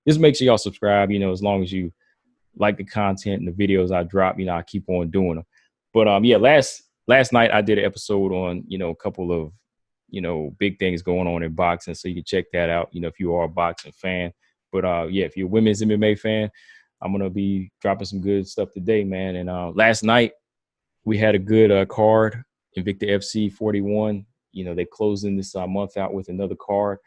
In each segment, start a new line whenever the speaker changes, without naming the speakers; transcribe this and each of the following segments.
just make sure y'all subscribe, as long as you like the content and the videos I drop, I keep on doing them. But yeah, last night I did an episode on, a couple of, big things going on in boxing. So you can check that out, if you are a boxing fan. But yeah, if you're a women's MMA fan, I'm going to be dropping some good stuff today, man. And last night we had a good card, Invicta FC 41. They closed in this month out with another card.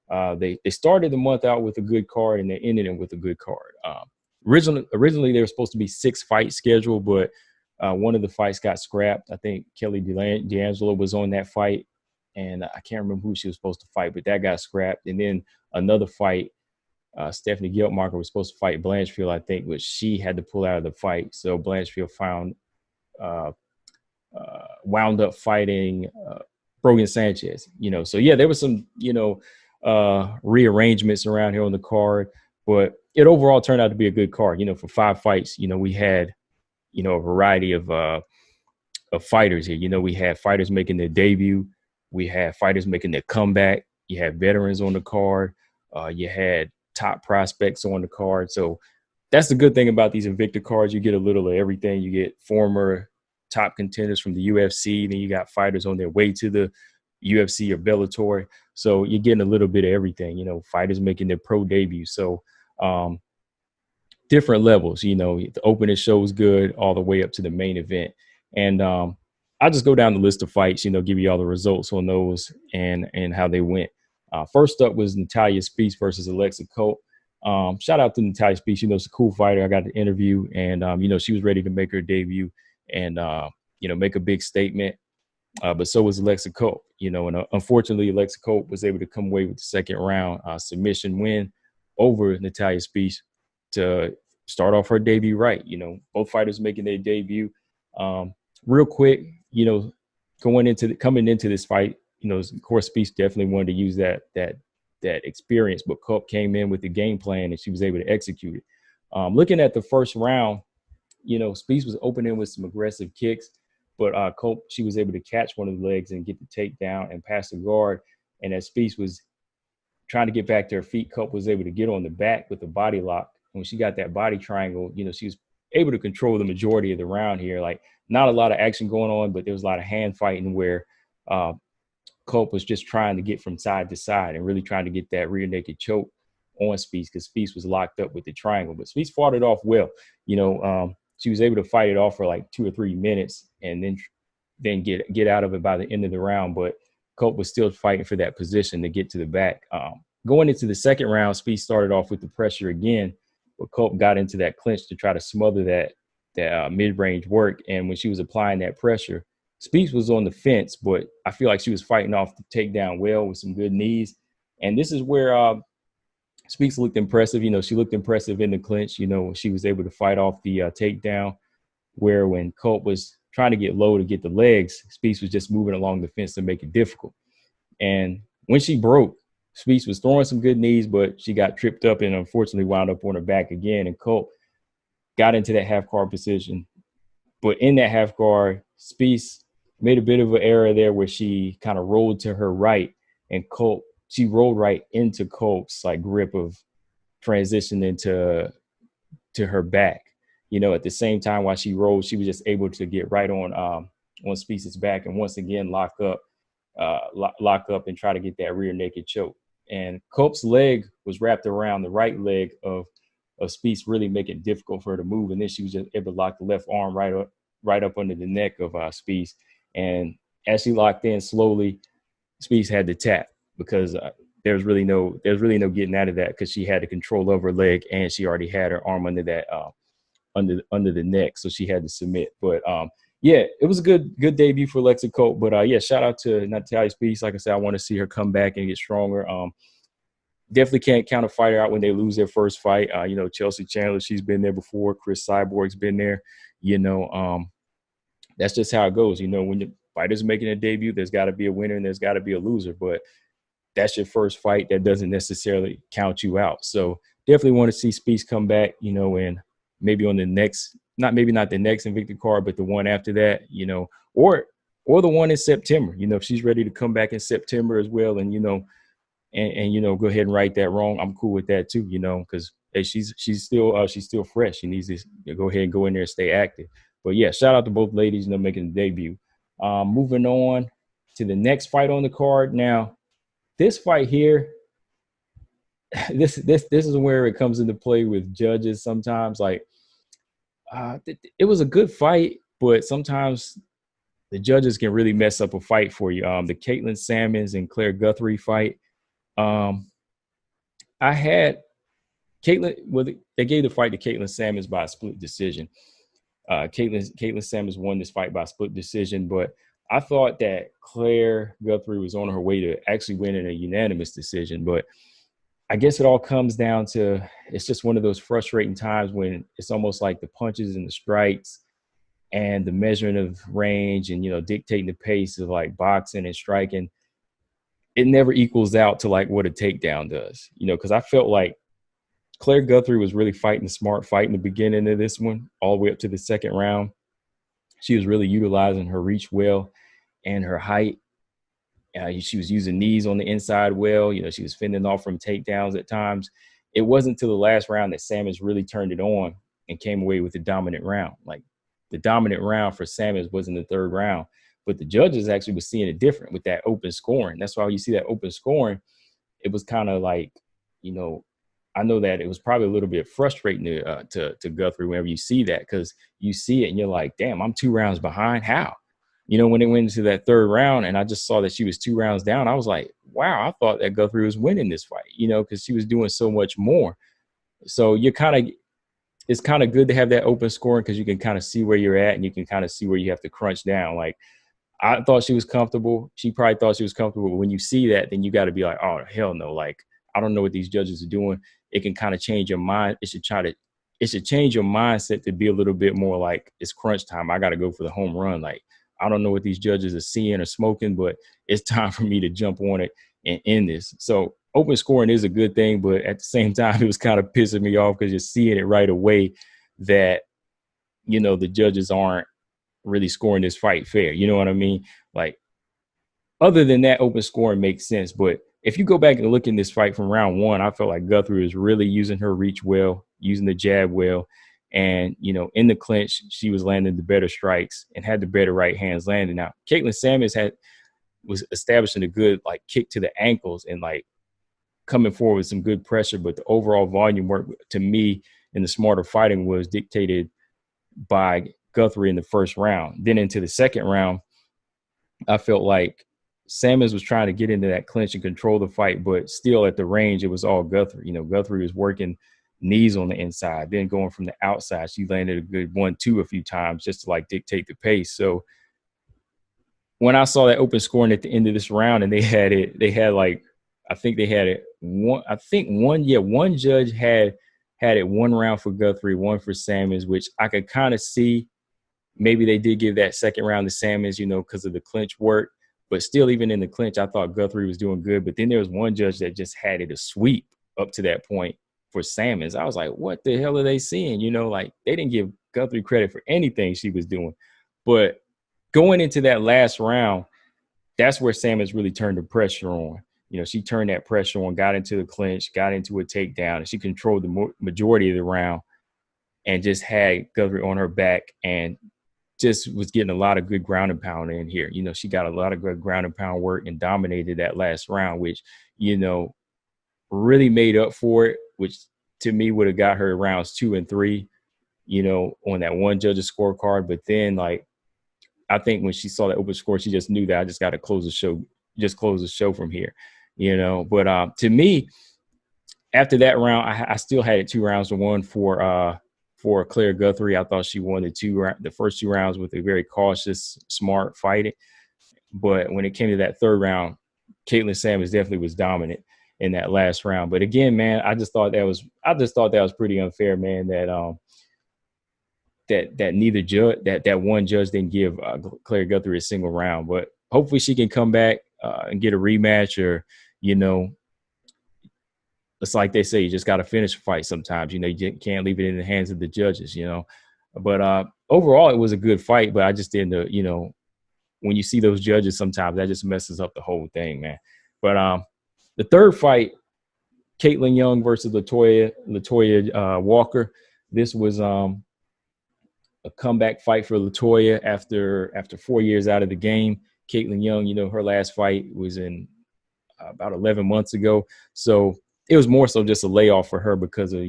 They started the month out with a good card, and they ended it with a good card. Originally there was supposed to be 6 fights scheduled, but one of the fights got scrapped. I think Kelly D'Angelo was on that fight, and I can't remember who she was supposed to fight, but that got scrapped. And then another fight, Stephanie Geltmarker was supposed to fight Blanchfield, I think, but she had to pull out of the fight. So Blanchfield wound up fighting Brogan Sanchez. So yeah, there was some rearrangements around here on the card, but it overall turned out to be a good card. For 5 fights, we had a variety of fighters here. We had fighters making their debut, we had fighters making their comeback, you had veterans on the card, you had top prospects on the card. So that's the good thing about these Invicta cards. You get a little of everything. You get former top contenders from the UFC, then you got fighters on their way to the UFC or Bellator. So you're getting a little bit of everything, fighters making their pro debut. So different levels, the opening show is good all the way up to the main event. And I'll just go down the list of fights, give you all the results on those and how they went. First up was Natalia Speech versus Alexa Colt. Shout out to Natalia Speech. She's a cool fighter. I got the interview, and she was ready to make her debut and make a big statement. But so was Alexa Colt, and unfortunately Alexa Colt was able to come away with the second round submission win over Natalia Speech to start off her debut right. Both fighters making their debut. Real quick, coming into this fight, of course, Speech definitely wanted to use that experience, but Colt came in with the game plan and she was able to execute it. Looking at the first round, Speech was opening with some aggressive kicks, but Colt, she was able to catch one of the legs and get the takedown and pass the guard. And as Speech was trying to get back to her feet, Colt was able to get on the back with the body lock. And when she got that body triangle, she was able to control the majority of the round here. Like, not a lot of action going on, but there was a lot of hand fighting where Colt was just trying to get from side to side and really trying to get that rear naked choke on Speech, because Speech was locked up with the triangle. But Speech fought it off well. She was able to fight it off for like 2 or 3 minutes and then get out of it by the end of the round. But Colt was still fighting for that position to get to the back. Going into the second round, Speech started off with the pressure again, but Colt got into that clinch to try to smother that mid-range work. And when she was applying that pressure, Speech was on the fence, but I feel like she was fighting off the takedown well with some good knees. And this is where Speech looked impressive. She looked impressive in the clinch. She was able to fight off the takedown, where when Colt was trying to get low to get the legs, Speech was just moving along the fence to make it difficult. And when she broke, Speech was throwing some good knees, but she got tripped up and unfortunately wound up on her back again. And Colt got into that half guard position. But in that half guard, Speech made a bit of an error there where she kind of rolled to her right, and she rolled right into Colt's grip of transition into her back. At the same time while she rolled, she was just able to get right on Speech's back and once again lock up and try to get that rear naked choke. And Colt's leg was wrapped around the right leg of Speech, really making it difficult for her to move. And then she was just able to lock the left arm right up under the neck of Speech. And as she locked in slowly, Speech had to tap, because there's really no getting out of that, because she had the control of her leg and she already had her arm under that under the neck, so she had to submit. But yeah, it was a good debut for Alexa Colt. But yeah, shout out to Natalia Speech. Like I said, I want to see her come back and get stronger. Definitely can't count a fighter out when they lose their first fight. Chelsea Chandler, she's been there before. Chris Cyborg's been there. That's just how it goes. When the fighters are making a debut, there's got to be a winner and there's got to be a loser. But that's your first fight. That doesn't necessarily count you out. So definitely want to see Speech come back, and maybe on the next, maybe not the next Invicta card, but the one after that, or the one in September. If she's ready to come back in September as well, and go ahead and right that wrong, I'm cool with that too, because hey, she's still fresh. She needs to go ahead and go in there and stay active. But yeah, shout out to both ladies, making the debut. Moving on to the next fight on the card. Now, this fight here, this is where it comes into play with judges sometimes. Like, it was a good fight, but sometimes the judges can really mess up a fight for you. The Caitlin Salmons and Claire Guthrie fight. I had Caitlin. Well, they gave the fight to Caitlin Salmons by a split decision. Caitlin Salmons won this fight by split decision, but I thought that Claire Guthrie was on her way to actually winning a unanimous decision. But I guess it all comes down to, it's just one of those frustrating times when it's almost like the punches and the strikes and the measuring of range and, dictating the pace of like boxing and striking, it never equals out to like what a takedown does, because I felt like Claire Guthrie was really fighting a smart fight in the beginning of this one, all the way up to the second round. She was really utilizing her reach well and her height. She was using knees on the inside well. She was fending off from takedowns at times. It wasn't until the last round that Salmons really turned it on and came away with the dominant round. Like, the dominant round for Salmons was in the third round, but the judges actually were seeing it different with that open scoring. That's why you see that open scoring, it was kind of like, I know that it was probably a little bit frustrating to Guthrie whenever you see that, because you see it and you're like, damn, I'm 2 rounds behind. How? When it went into that third round and I just saw that she was 2 rounds down, I was like, wow, I thought that Guthrie was winning this fight, because she was doing so much more. So it's kind of good to have that open scoring, because you can kind of see where you're at and you can kind of see where you have to crunch down. Like, I thought she was comfortable. She probably thought she was comfortable. But when you see that, then you got to be like, oh, hell no. Like, I don't know what these judges are doing. It can kind of change your mind. It should change your mindset to be a little bit more like, it's crunch time. I got to go for the home run. Like, I don't know what these judges are seeing or smoking, but it's time for me to jump on it and end this. So open scoring is a good thing, but at the same time, it was kind of pissing me off because you're seeing it right away that, the judges aren't really scoring this fight fair. You know what I mean? Like, other than that, open scoring makes sense. But if you go back and look in this fight from round one, I felt like Guthrie was really using her reach well, using the jab well. And, in the clinch, she was landing the better strikes and had the better right hands landing. Now, Caitlin Salmons was establishing a good, like, kick to the ankles and, like, coming forward with some good pressure. But the overall volume work, to me, in the smarter fighting was dictated by Guthrie in the first round. Then into the second round, I felt like Salmons was trying to get into that clinch and control the fight, but still at the range, it was all Guthrie. Guthrie was working knees on the inside, then going from the outside. She landed a good 1-2 a few times just to like dictate the pace. So when I saw that open scoring at the end of this round and one judge had it 1 round for Guthrie, 1 for Salmons, which I could kind of see. Maybe they did give that second round to Salmons, because of the clinch work. But still, even in the clinch, I thought Guthrie was doing good. But then there was one judge that just had it a sweep up to that point for Salmons. I was like, what the hell are they seeing? Like, they didn't give Guthrie credit for anything she was doing. But going into that last round, that's where Salmons really turned the pressure on. She turned that pressure on, got into the clinch, got into a takedown, and she controlled the majority of the round and just had Guthrie on her back and just was getting a lot of good ground and pound in here. She got a lot of good ground and pound work and dominated that last round, which, really made up for it, which to me would have got her rounds 2 and 3, on that one judge's scorecard. But then, like, I think when she saw that open score, she just knew that I just got to close the show from here, But to me, after that round, I still had it 2 rounds to 1 for Claire Guthrie. I thought she won the first 2 rounds with a very cautious, smart fighting. But when it came to that third round, Caitlin Salmons definitely was dominant in that last round. But again, man, I just thought that was pretty unfair, man. That neither judge, that one judge didn't give Claire Guthrie a single round. But hopefully she can come back and get a rematch, or it's like they say, you just got to finish a fight sometimes. You can't leave it in the hands of the judges. But overall, it was a good fight. But I just didn't, when you see those judges, sometimes that just messes up the whole thing, man. But the third fight, Caitlin Young versus Latoya Walker. This was a comeback fight for Latoya after 4 years out of the game. Caitlin Young, her last fight was in about 11 months ago. So it was more so just a layoff for her because of,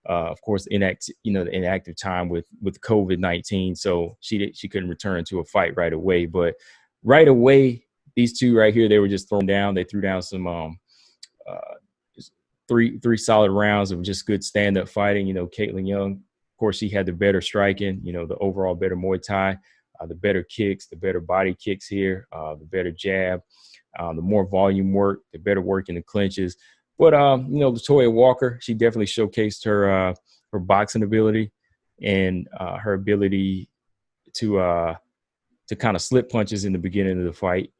of course, the inactive time with COVID-19. So she couldn't return to a fight right away. But right away, these two right here, they were just thrown down. They threw down some three solid rounds of just good stand-up fighting. Caitlin Young, of course, she had the better striking, the overall better Muay Thai, the better kicks, the better body kicks here, the better jab, the more volume work, the better work in the clinches. But, Latoya Walker, she definitely showcased her boxing ability and her ability to kind of slip punches in the beginning of the fight.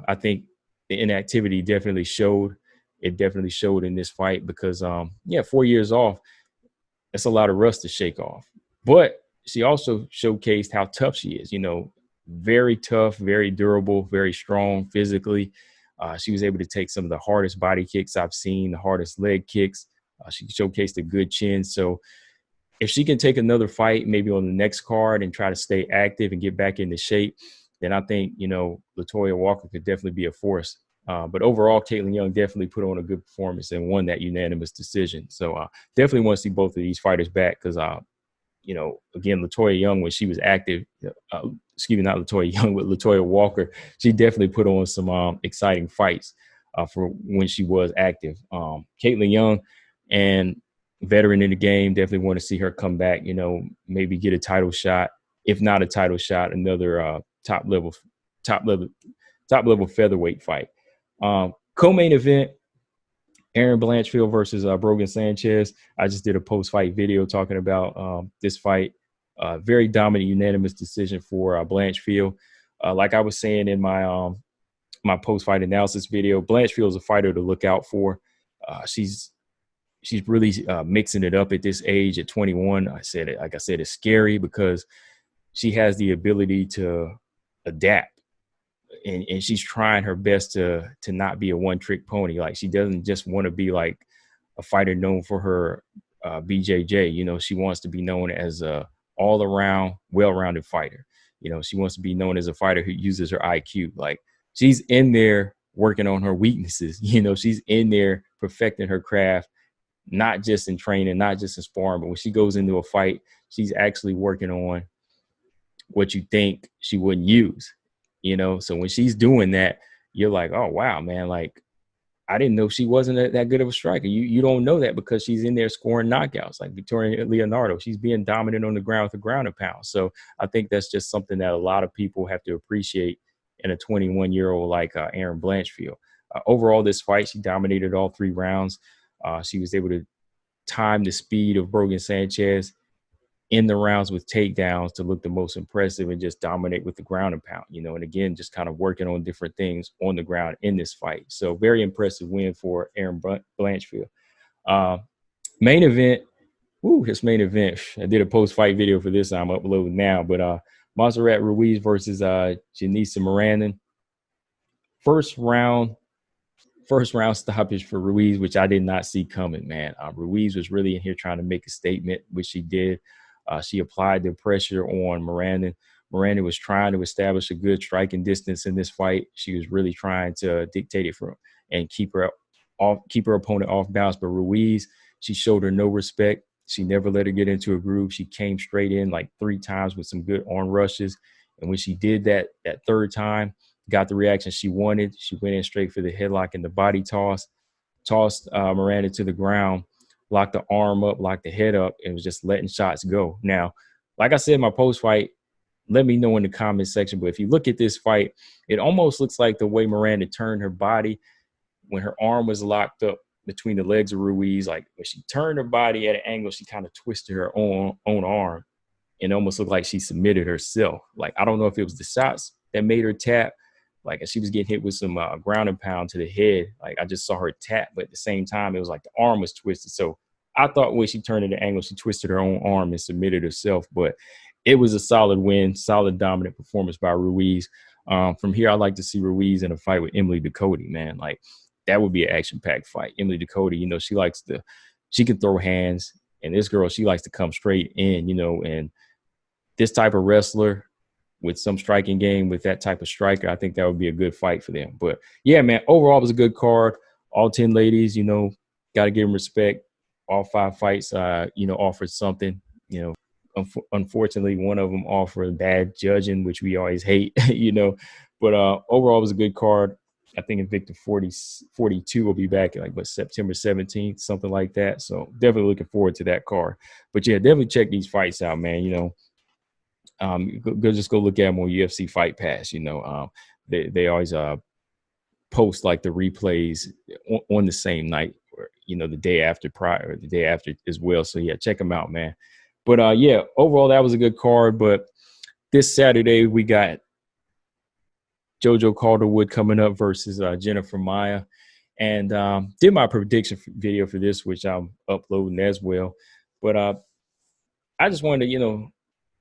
I think the inactivity definitely showed. It definitely showed in this fight because, 4 years off, that's a lot of rust to shake off. But she also showcased how tough she is, very tough, very durable, very strong physically. She was able to take some of the hardest body kicks I've seen, the hardest leg kicks. She showcased a good chin. So if she can take another fight, maybe on the next card and try to stay active and get back into shape, then I think, Latoya Walker could definitely be a force. But overall, Caitlin Young definitely put on a good performance and won that unanimous decision. So definitely want to see both of these fighters back because, again, Latoya Young, when she was active, excuse me, not Latoya Young, but Latoya Walker, she definitely put on some exciting fights for when she was active. Caitlin Young, and veteran in the game, definitely want to see her come back, maybe get a title shot. If not a title shot, another top level featherweight fight. Co-main event, Aaron Blanchfield versus Brogan Sanchez. I just did a post-fight video talking about this fight. Very dominant, unanimous decision for Blanchfield. Like I was saying in my my post-fight analysis video, Blanchfield is a fighter to look out for. She's really mixing it up at this age at 21. Like I said, it's scary because she has the ability to adapt. And she's trying her best to not be a one-trick pony. Like, she doesn't just want to be like a fighter known for her BJJ. She wants to be known as a all-around, well-rounded fighter. She wants to be known as a fighter who uses her IQ. Like, she's in there working on her weaknesses. She's in there perfecting her craft, not just in training, not just in sparring, but when she goes into a fight, she's actually working on what you think she wouldn't use. So when she's doing that, you're like, oh, wow, man, like, I didn't know she wasn't that good of a striker. You don't know that because she's in there scoring knockouts like Victoria Leonardo. She's being dominant on the ground with the ground and pound. So I think that's just something that a lot of people have to appreciate in a 21-year-old like Aaron Blanchfield. Overall, this fight, she dominated all 3 rounds. She was able to time the speed of Brogan Sanchez in the rounds with takedowns to look the most impressive and just dominate with the ground and pound, and again, just kind of working on different things on the ground in this fight. So very impressive win for Aaron Blanchfield. Main event. This main event. I did a post-fight video for this. I'm uploading now, but Montserrat Ruiz versus Janissa Moranin. First round stoppage for Ruiz, which I did not see coming, man. Ruiz was really in here trying to make a statement, which she did. She applied the pressure on Moranin. Moranin was trying to establish a good striking distance in this fight. She was really trying to dictate it for him and keep her opponent off balance. But Ruiz, she showed her no respect. She never let her get into a groove. She came straight in like 3 times with some good arm rushes. And when she did that third time, got the reaction she wanted. She went in straight for the headlock and the body tossed Moranin to the ground, locked the arm up, locked the head up, and was just letting shots go. Now, like I said in my post-fight, let me know in the comment section, but if you look at this fight, it almost looks like the way Moranin turned her body when her arm was locked up between the legs of Ruiz. Like, when she turned her body at an angle, she kind of twisted her own arm and almost looked like she submitted herself. Like, I don't know if it was the shots that made her tap. Like, she was getting hit with some ground and pound to the head. Like, I just saw her tap, but at the same time, it was like the arm was twisted. So I thought when she turned at the angle, she twisted her own arm and submitted herself. But it was a solid win, solid dominant performance by Ruiz. From here, I'd like to see Ruiz in a fight with Emily Ducote, man. Like, that would be an action-packed fight. Emily Dakota, she can throw hands, and this girl, she likes to come straight in, and this type of wrestler with some striking game, with that type of striker, I think that would be a good fight for them. But yeah, man, overall it was a good card. All 10 ladies, got to give them respect. All 5 fights, offered something. Unfortunately, one of them offered bad judging, which we always hate, But overall, it was a good card. I think Invicta 42 will be back September 17th, something like that. So definitely looking forward to that card. But yeah, definitely check these fights out, man. Just go look at them on UFC Fight Pass. They always post like the replays on the same night, or the day after prior, or the day after as well. So yeah, check them out, man. But yeah, overall that was a good card. But this Saturday we got JoJo Calderwood coming up versus Jennifer Maia, and did my prediction video for this, which I'm uploading as well. But I just wanted to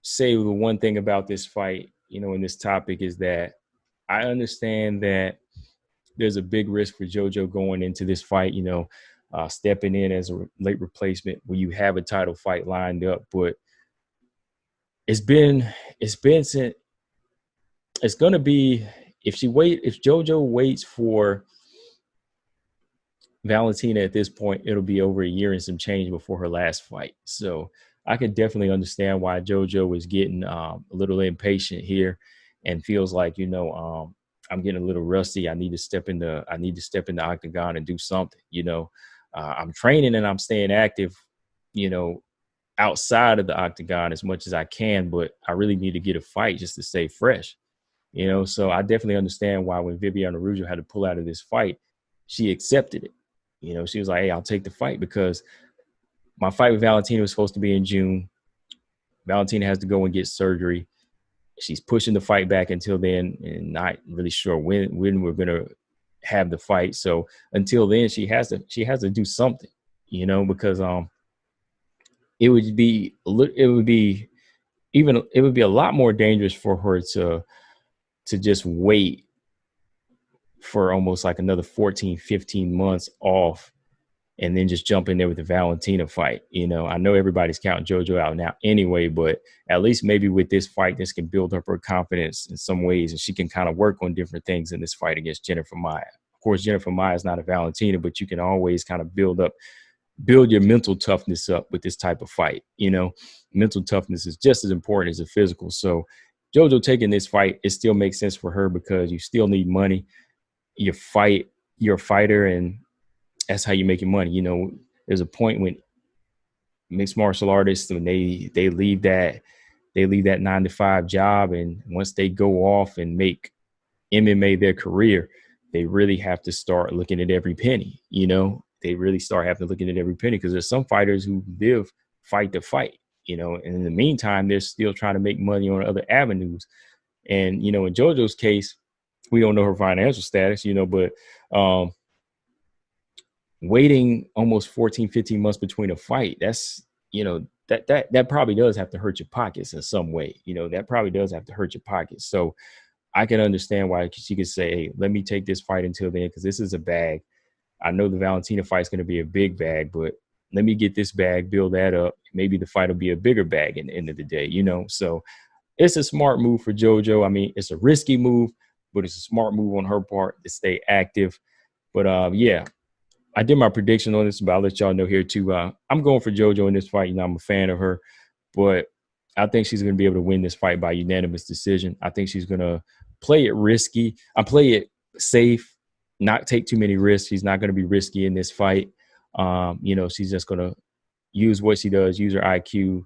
say the one thing about this fight, in this topic, is that I understand that there's a big risk for JoJo going into this fight, stepping in as a late replacement when you have a title fight lined up. But it's going to be, if JoJo waits for Valentina at this point, it'll be over a year and some change before her last fight. So I could definitely understand why JoJo is getting a little impatient here and feels like, I'm getting a little rusty. I need to step in the octagon and do something. I'm training and I'm staying active, outside of the octagon as much as I can, but I really need to get a fight just to stay fresh. So I definitely understand why when Viviane Araújo had to pull out of this fight, she accepted it. She was like, hey, I'll take the fight, because my fight with Valentina was supposed to be in June. Valentina has to go and get surgery. She's pushing the fight back until then, and not really sure when we're going to have the fight. So until then, she has to do something, because it would be a lot more dangerous for her to just wait for almost like another 14, 15 months off and then just jump in there with the Valentina fight. I know everybody's counting JoJo out now anyway, but at least maybe with this fight, this can build up her confidence in some ways, and she can kind of work on different things in this fight against Jennifer Maia. Of course, Jennifer Maia is not a Valentina, but you can always kind of build your mental toughness up with this type of fight. Mental toughness is just as important as the physical. So JoJo taking this fight, it still makes sense for her, because you still need money. You're a fighter, and that's how you make your money. There's a point when mixed martial artists, when they leave that 9-to-5 job, and once they go off and make MMA their career, they really have to start looking at every penny. They really start having to look at every penny, because there's some fighters who live fight to fight, and in the meantime, they're still trying to make money on other avenues. And, in JoJo's case, we don't know her financial status, but waiting almost 14, 15 months between a fight, that's, that probably does have to hurt your pockets in some way. That probably does have to hurt your pockets. So I can understand why she could say, hey, let me take this fight until then, because this is a bag. I know the Valentina fight is going to be a big bag, but let me get this bag, build that up. Maybe the fight will be a bigger bag in the end of the day, So it's a smart move for JoJo. I mean, it's a risky move, but it's a smart move on her part to stay active. But yeah, I did my prediction on this, but I'll let y'all know here too. I'm going for JoJo in this fight. I'm a fan of her, but I think she's going to be able to win this fight by unanimous decision. I think she's going to play it risky. I play it safe, not take too many risks. She's not going to be risky in this fight. She's just going to use what she does, use her IQ,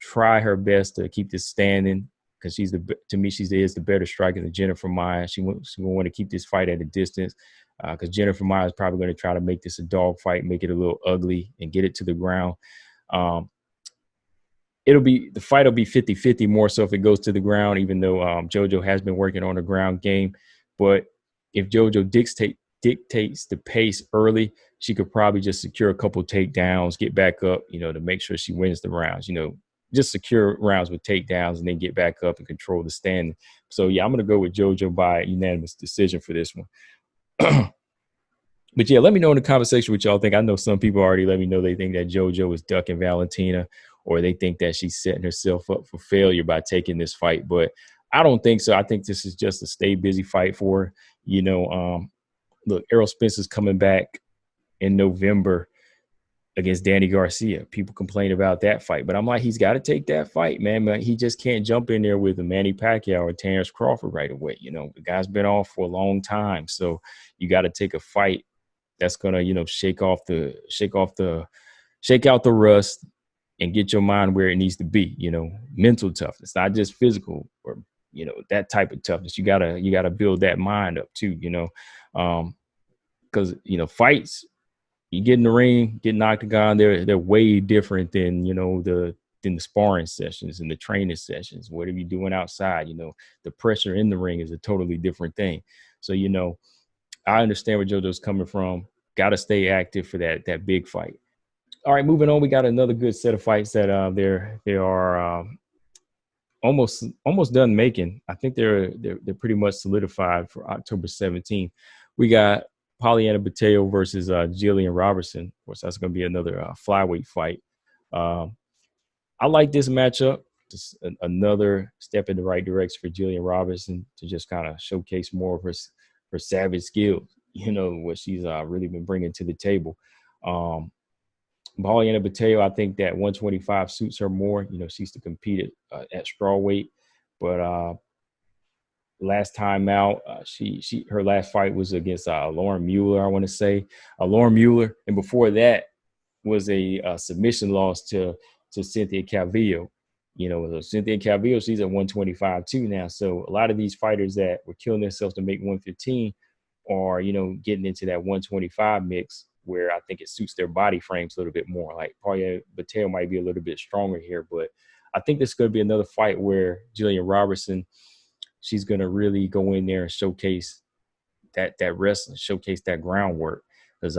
try her best to keep this standing, because she is the better striker than Jennifer Maia. She will want to keep this fight at a distance, because Jennifer Maia is probably going to try to make this a dog fight, make it a little ugly, and get it to the ground. The fight will be 50-50 more so if it goes to the ground, even though JoJo has been working on the ground game. But if JoJo dictates the pace early, she could probably just secure a couple takedowns, get back up, to make sure she wins the rounds, just secure rounds with takedowns and then get back up and control the stand. So, yeah, I'm going to go with JoJo by unanimous decision for this one. But yeah, let me know in the conversation what y'all think. I know some people already let me know they think that JoJo is ducking Valentina, or they think that she's setting herself up for failure by taking this fight. But I don't think so. I think this is just a stay busy fight for her. Look, Errol Spencer's coming back in November against Danny Garcia. People complain about that fight, but I'm like, he's got to take that fight, man. He just can't jump in there with a Manny Pacquiao or Terrence Crawford right away. The guy's been off for a long time, so you got to take a fight that's gonna, shake out the rust and get your mind where it needs to be. Mental toughness, not just physical or that type of toughness. You gotta build that mind up too. Because fights, you get in the ring, get in the octagon, they're way different than than the sparring sessions and the training sessions. Whatever you're doing outside, the pressure in the ring is a totally different thing. So I understand where JoJo's coming from. Got to stay active for that big fight. All right, moving on. We got another good set of fights that they are almost done making. I think they're pretty much solidified for October 17th. We got Polyana Botelho versus Jillian Robertson. Of course, that's going to be another flyweight fight. I like this matchup. Just another step in the right direction for Jillian Robertson to just kind of showcase more of her savage skills, what she's really been bringing to the table. Polyana Botelho, I think that 125 suits her more. She used to compete at strawweight, but last time out, her last fight was against Lauren Mueller, I want to say. Lauren Mueller, and before that was a submission loss to Cynthia Calvillo. Cynthia Calvillo, she's at 125 too now. So a lot of these fighters that were killing themselves to make 115 are, getting into that 125 mix where I think it suits their body frames a little bit more. Like Polyana Botelho might be a little bit stronger here, but I think this is going to be another fight where Jillian Robertson, she's going to really go in there and showcase that wrestling, showcase that groundwork. Because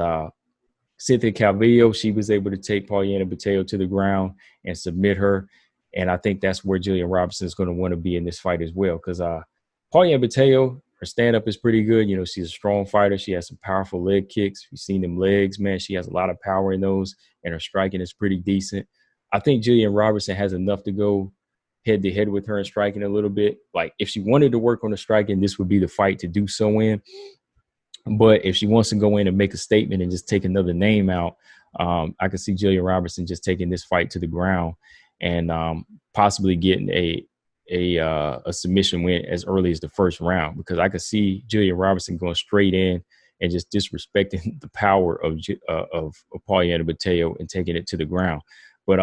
Cynthia Calvillo, she was able to take Polyana Botelho to the ground and submit her. And I think that's where Jillian Robertson is going to want to be in this fight as well. Because Polyana Botelho, her stand-up is pretty good. She's a strong fighter. She has some powerful leg kicks. You've seen them legs, man. She has a lot of power in those. And her striking is pretty decent. I think Jillian Robertson has enough to go head-to-head with her in striking a little bit. Like, if she wanted to work on the striking, this would be the fight to do so in. But if she wants to go in and make a statement and just take another name out, I could see Jillian Robertson just taking this fight to the ground and possibly getting a submission win as early as the first round, because I could see Jillian Robertson going straight in and just disrespecting the power of Polyana Botelho and taking it to the ground. But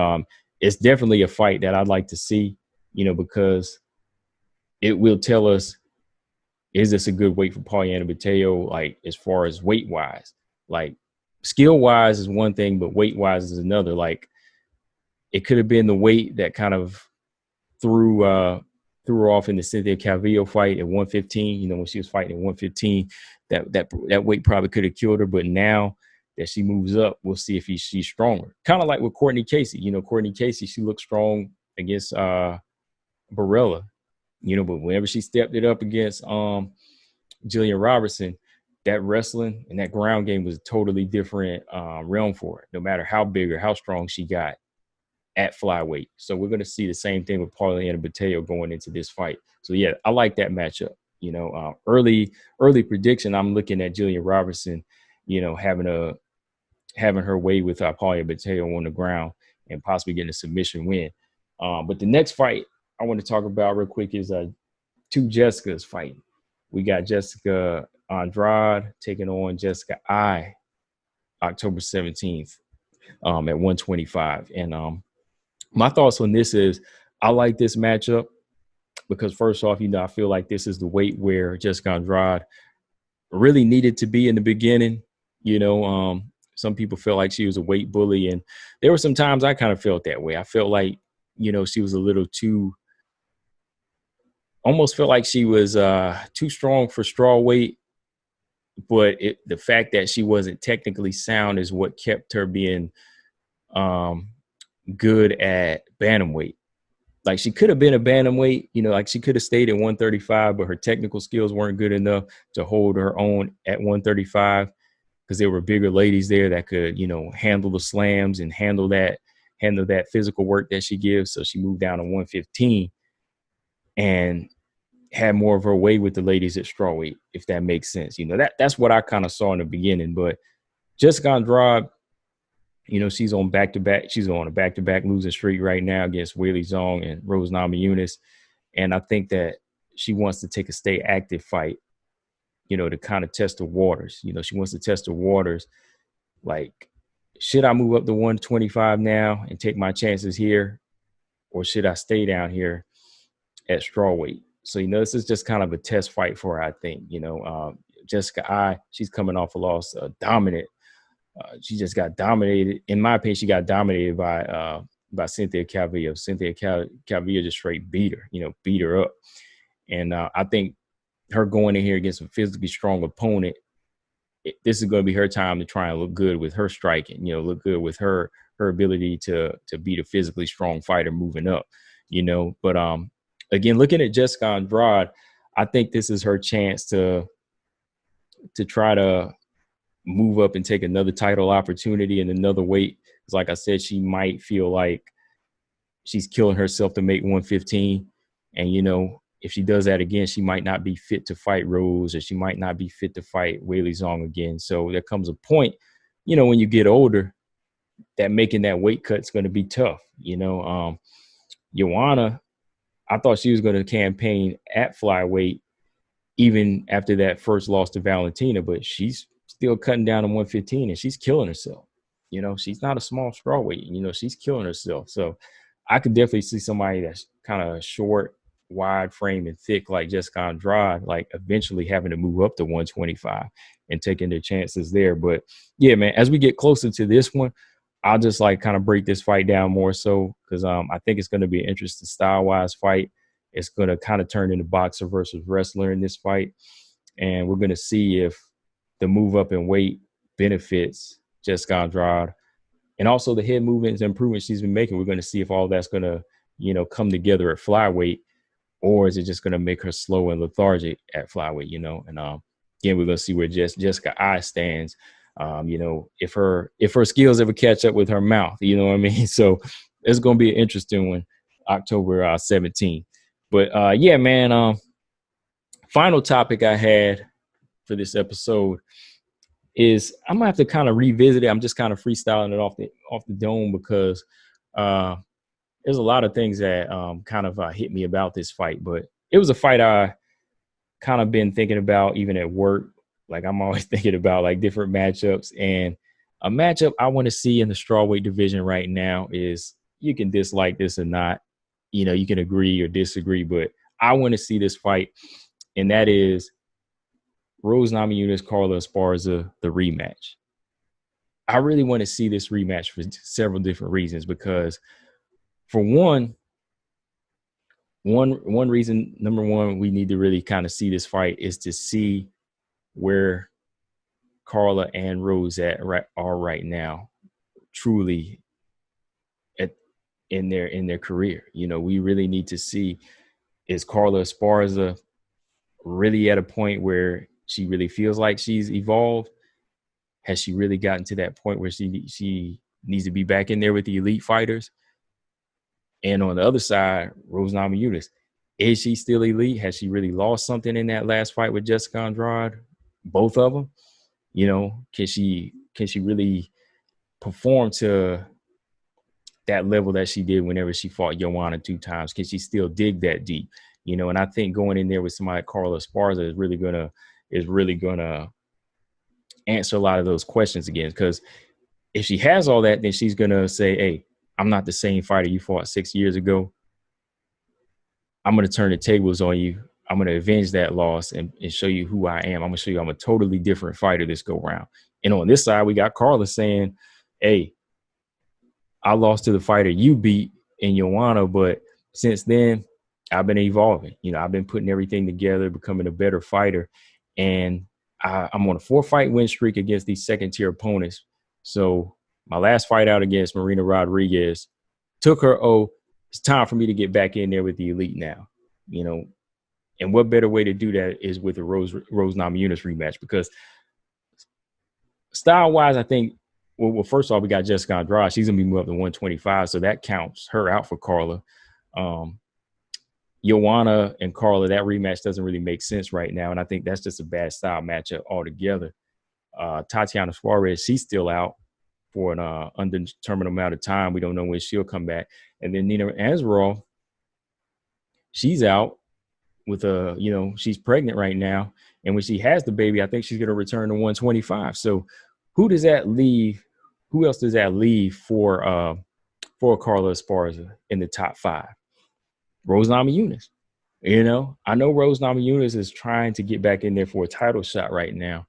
it's definitely a fight that I'd like to see, because it will tell us, is this a good weight for Polyana Botelho, like as far as weight-wise? Like, skill-wise is one thing, but weight-wise is another. Like, it could have been the weight that kind of threw her off in the Cynthia Calvillo fight at 115. When she was fighting at 115, that weight probably could have killed her. But now that she moves up, we'll see if she's stronger. Kind of like with Courtney Casey. Courtney Casey, she looked strong against Barella. But whenever she stepped it up against Jillian Robertson, that wrestling and that ground game was a totally different realm for her, no matter how big or how strong she got at flyweight. So we're going to see the same thing with Polyana Botelho going into this fight. So, yeah, I like that matchup. Early prediction, I'm looking at Jillian Robertson, having her way with Polyana Botelho on the ground and possibly getting a submission win. But the next fight I want to talk about real quick is two Jessicas fighting. We got Jessica Andrade taking on Jessica I October 17th at 125. And my thoughts on this is, I like this matchup because, first off, I feel like this is the weight where Jessica Andrade really needed to be in the beginning. Some people felt like she was a weight bully, and there were some times I kind of felt that way. I felt like, she was a little too, almost felt like she was too strong for straw weight, but the fact that she wasn't technically sound is what kept her being good at bantamweight. Like, she could have been a bantamweight, like she could have stayed at 135, but her technical skills weren't good enough to hold her own at 135. because there were bigger ladies there that could, handle the slams and handle that physical work that she gives. So she moved down to 115 and had more of her way with the ladies at strawweight, if that makes sense. That's what I kind of saw in the beginning. But Jessica Andrade, she's on back-to-back. She's on a back-to-back losing streak right now against Weili Zhang and Rose Namajunas. And I think that she wants to take a stay active fight, to kind of test the waters. She wants to test the waters. Like, should I move up to 125 now and take my chances here? Or should I stay down here at strawweight? So, this is just kind of a test fight for her, I think. Jessica she's coming off a loss, dominant. She just got dominated. In my opinion, she got dominated by Cynthia Calvillo. Cynthia Calvillo just straight beat her up. And I think her going in here against a physically strong opponent, this is going to be her time to try and look good with her striking, look good with her ability to beat a physically strong fighter moving up, But again, looking at Jessica Andrade, I think this is her chance to try to move up and take another title opportunity in another weight. Because like I said, she might feel like she's killing herself to make 115. And, if she does that again, she might not be fit to fight Rose, or she might not be fit to fight Weili Zhang again. So there comes a point, when you get older, that making that weight cut is going to be tough. Joanna, I thought she was going to campaign at flyweight even after that first loss to Valentina, but she's still cutting down to 115 and she's killing herself. She's not a small strawweight. She's killing herself. So I could definitely see somebody that's kind of short, wide frame and thick like Jessica Andrade, like eventually having to move up to 125 and taking their chances there. But yeah, man, as we get closer to this one, I'll just like kind of break this fight down more so because I think it's going to be an interesting style-wise fight. It's going to kind of turn into boxer versus wrestler in this fight. And we're going to see if the move up in weight benefits Jessica Andrade. And also the head movements and improvements she's been making. We're going to see if all that's going to, come together at flyweight, or is it just going to make her slow and lethargic at flyweight, And again, we're going to see where Jessica stands. If her skills ever catch up with her mouth, you know what I mean? So it's going to be an interesting one, October 17th. But yeah, man, final topic I had for this episode is I'm gonna have to kind of revisit it. I'm just kind of freestyling it off the dome because there's a lot of things that kind of hit me about this fight. But it was a fight I kind of been thinking about even at work. Like I'm always thinking about like different matchups, and a matchup I want to see in the strawweight division right now is, you can dislike this or not, you can agree or disagree, but I want to see this fight, and that is Rose Namajunas, Carla Esparza, the rematch. I really want to see this rematch for several different reasons, because for one reason, number one, we need to really kind of see this fight is to see where Carla and Rose are right now, truly in their career. We really need to see, is Carla Esparza really at a point where she really feels like she's evolved? Has she really gotten to that point where she needs to be back in there with the elite fighters? And on the other side, Rose Namajunas, is she still elite? Has she really lost something in that last fight with Jessica Andrade? Both of them, can she really perform to that level that she did whenever she fought Joanna 2 times? Can she still dig that deep? And I think going in there with somebody like Carla Esparza is really gonna answer a lot of those questions again. Because if she has all that, then she's gonna say, "Hey, I'm not the same fighter you fought 6 years ago. I'm gonna turn the tables on you. I'm gonna avenge that loss and show you who I am. I'm gonna show you I'm a totally different fighter this go round." And on this side, we got Carla saying, "Hey, I lost to the fighter you beat in Joanna, but since then, I've been evolving. I've been putting everything together, becoming a better fighter. And I'm on a 4-fight win streak against these second-tier opponents. So my last fight out against Marina Rodriguez took her. It's time for me to get back in there with the elite now. And what better way to do that is with a Rose Namajunas rematch, because Style wise, I think. Well, first off, we got Jessica Andrade. She's gonna be moved up to 125, so that counts her out for Carla. Um, Joanna and Carla, that rematch doesn't really make sense right now, and I think that's just a bad style matchup altogether. Tatiana Suarez, she's still out for an undetermined amount of time. We don't know when she'll come back. And then Nina Azarov, she's out with she's pregnant right now. And when she has the baby, I think she's going to return to 125. So who does that leave? Who else does that leave for Carla Esparza in the top 5? Rose Namajunas. I know Rose Namajunas is trying to get back in there for a title shot right now.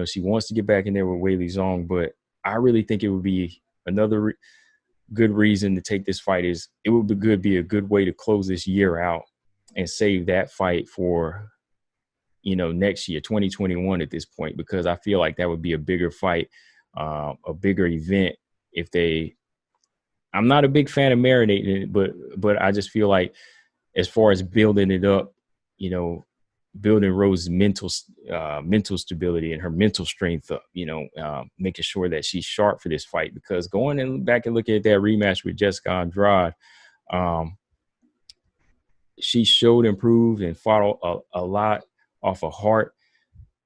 She wants to get back in there with Weili Zhang, but I really think it would be another good reason to take this fight. Is it would be a good way to close this year out and save that fight for next year, 2021 at this point, because I feel like that would be a bigger fight, a bigger event. I'm not a big fan of marinating it, but I just feel like as far as building it up, building Rose's mental stability and her mental strength up, making sure that she's sharp for this fight, because going back and looking at that rematch with Jessica Andrade, she showed improved and fought a lot off of heart.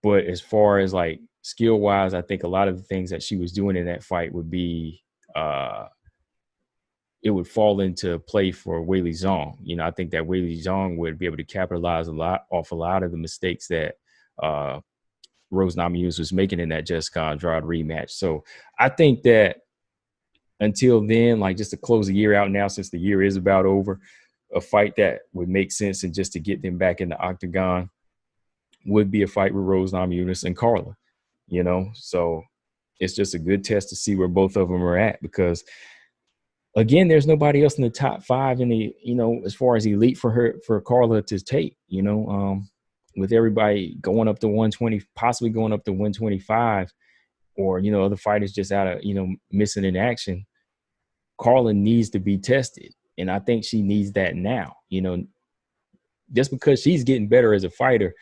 But as far as like skill wise, I think a lot of the things that she was doing in that fight would be, it would fall into play for Weili Zhang. I think that Weili Zhang would be able to capitalize a lot of the mistakes that Rose Namajunas was making in that Jessica Andrade rematch. So I think that until then, like just to close the year out now, since the year is about over, a fight that would make sense and just to get them back in the octagon would be a fight with Rose Namajunas and Carla. So it's just a good test to see where both of them are at, because again, there's nobody else in the top 5 in the, as far as elite for Carla to take, with everybody going up to 120, possibly going up to 125, or, other fighters just out of, missing in action. Carla needs to be tested. And I think she needs that now, just because she's getting better as a fighter.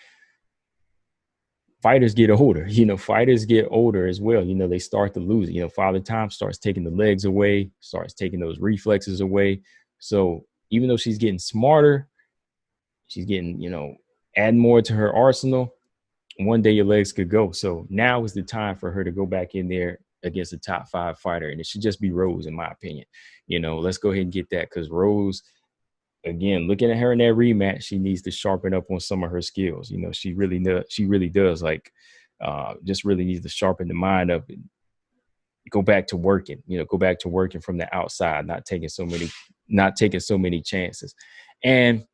Fighters get older, fighters get older as well. They start to lose it. Father Time starts taking the legs away, starts taking those reflexes away. So even though she's getting smarter, she's getting, adding more to her arsenal, one day your legs could go. So now is the time for her to go back in there against a top 5 fighter. And it should just be Rose, in my opinion. Let's go ahead and get that, because Rose, again, looking at her in that rematch, she needs to sharpen up on some of her skills. She really does. Like, just really needs to sharpen the mind up and go back to working. Go back to working from the outside, not taking so many chances. And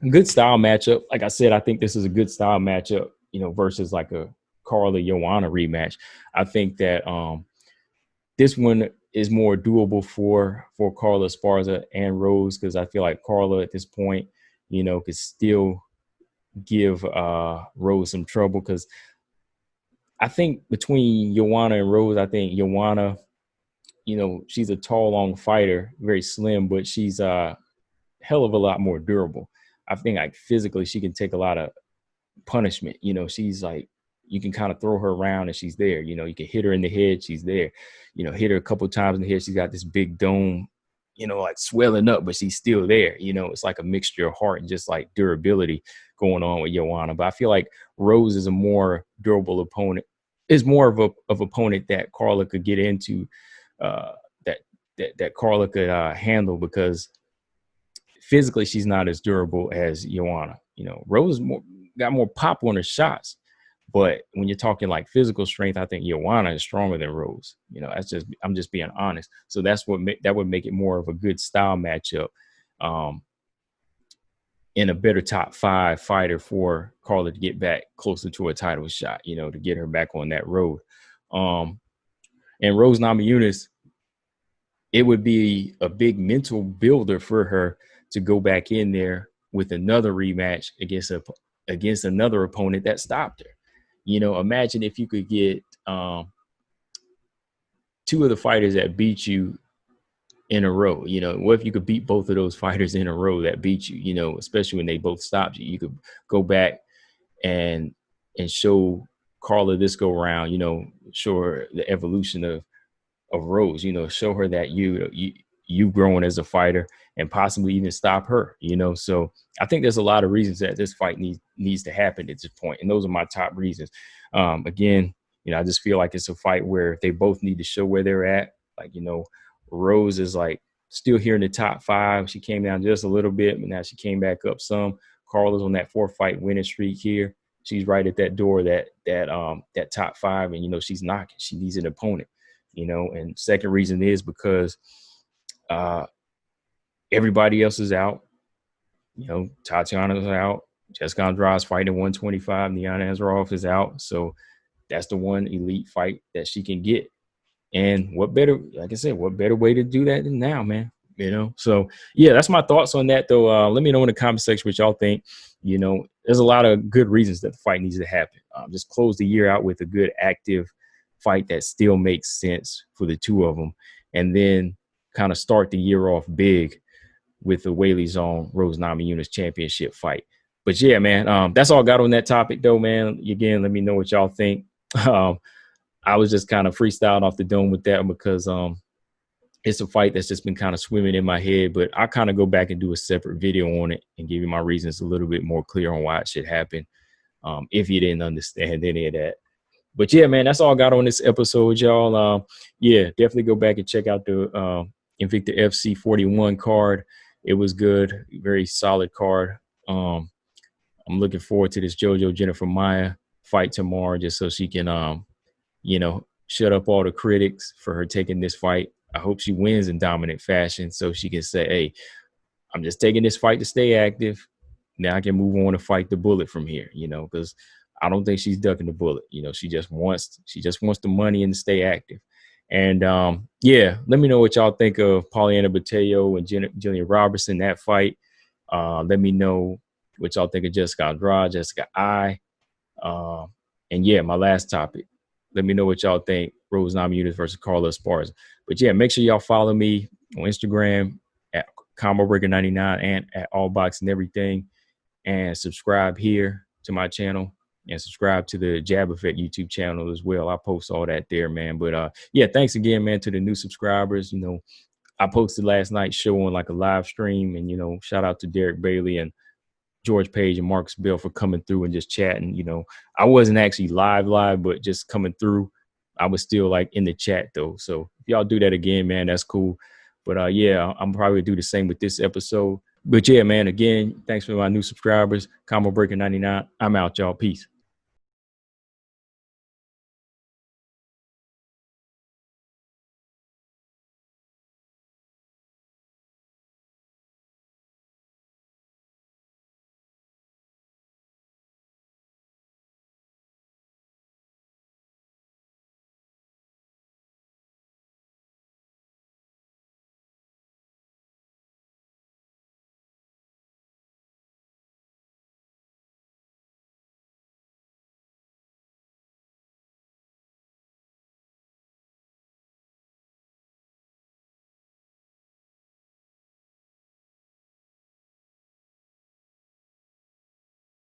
a good style matchup. Like I said, I think this is a good style matchup. Versus like a Carla Joanna rematch. I think that this one is more doable for Carla Esparza and Rose, because I feel like Carla at this point, could still give Rose some trouble, because I think between Joanna and Rose, I think Joanna, she's a tall, long fighter, very slim, but she's a hell of a lot more durable. I think like physically she can take a lot of punishment. She's like, you can kind of throw her around and she's there. You can hit her in the head, she's there. Hit her a couple of times in the head, she's got this big dome, like swelling up, but she's still there. It's like a mixture of heart and just like durability going on with Joanna. But I feel like Rose is a more durable opponent, is more of a opponent that Carla could get into, that Carla could handle, because physically she's not as durable as Joanna. Rose got more pop on her shots, but when you're talking like physical strength, I think Joanna is stronger than Rose. I'm just being honest. So that's that would make it more of a good style matchup, and a better top 5 fighter for Carla to get back closer to a title shot, to get her back on that road. And Rose Namajunas, it would be a big mental builder for her to go back in there with another rematch against another opponent that stopped her. Imagine if you could get 2 of the fighters that beat you in a row. What if you could beat both of those fighters in a row that beat you, especially when they both stopped you? You could go back and show Carla this go around, show her the evolution of Rose, show her that you growing as a fighter and possibly even stop her. So I think there's a lot of reasons that this fight needs to happen at this point, and those are my top reasons. Again, I just feel like it's a fight where they both need to show where they're at. Like, Rose is like still here in the top 5. She came down just a little bit, but now she came back up some. Carla's on that 4-fight winning streak here. She's right at that door, that top 5, and she's knocking. She needs an opponent. And second reason is because everybody else is out. Tatiana's out. Jessica Andrade's fighting 125. Niana Ansaroff is out. So that's the one elite fight that she can get. And what better, like I said, what better way to do that than now, man? So yeah, that's my thoughts on that, though. Let me know in the comment section what y'all think. There's a lot of good reasons that the fight needs to happen. Just close the year out with a good, active fight that still makes sense for the two of them, and then kind of start the year off big with the Whaley Zone Rose Namajunas championship fight. But yeah, man, that's all I got on that topic, though, man. Again, let me know what y'all think. I was just kind of freestyling off the dome with that because it's a fight that's just been kind of swimming in my head, but I kind of go back and do a separate video on it and give you my reasons a little bit more clear on why it should happen, if you didn't understand any of that. But yeah, man, that's all I got on this episode, y'all. Yeah, definitely go back and check out the Invicta FC 41 card. It was good, very solid card. I'm looking forward to this JoJo Jennifer Maia fight tomorrow, just so she can, shut up all the critics for her taking this fight. I hope she wins in dominant fashion so she can say, hey, I'm just taking this fight to stay active. Now I can move on to fight the bullet from here, because I don't think she's ducking the bullet. She just wants the money and to stay active. And yeah, let me know what y'all think of Polyana Botelho and Jillian Robertson, that fight. Let me know what y'all think of Jessica Andrade, Jessica I. And yeah, my last topic. Let me know what y'all think, Rose Namajunas versus Carla Esparza. But yeah, make sure y'all follow me on Instagram at ComboBreaker99 and at Allbox and everything. And subscribe here to my channel and subscribe to the Jab Effect YouTube channel as well. I post all that there, man. But yeah, thanks again, man, to the new subscribers. I posted last night's show on like a live stream, and shout out to Derek Bailey and George Page and Marcus Bell for coming through and just chatting. I wasn't actually live, but just coming through. I was still like in the chat though. So if y'all do that again, man, that's cool. But yeah, I'm probably do the same with this episode. But yeah, man, again, thanks for my new subscribers. Combo Breaker 99. I'm out, y'all. Peace.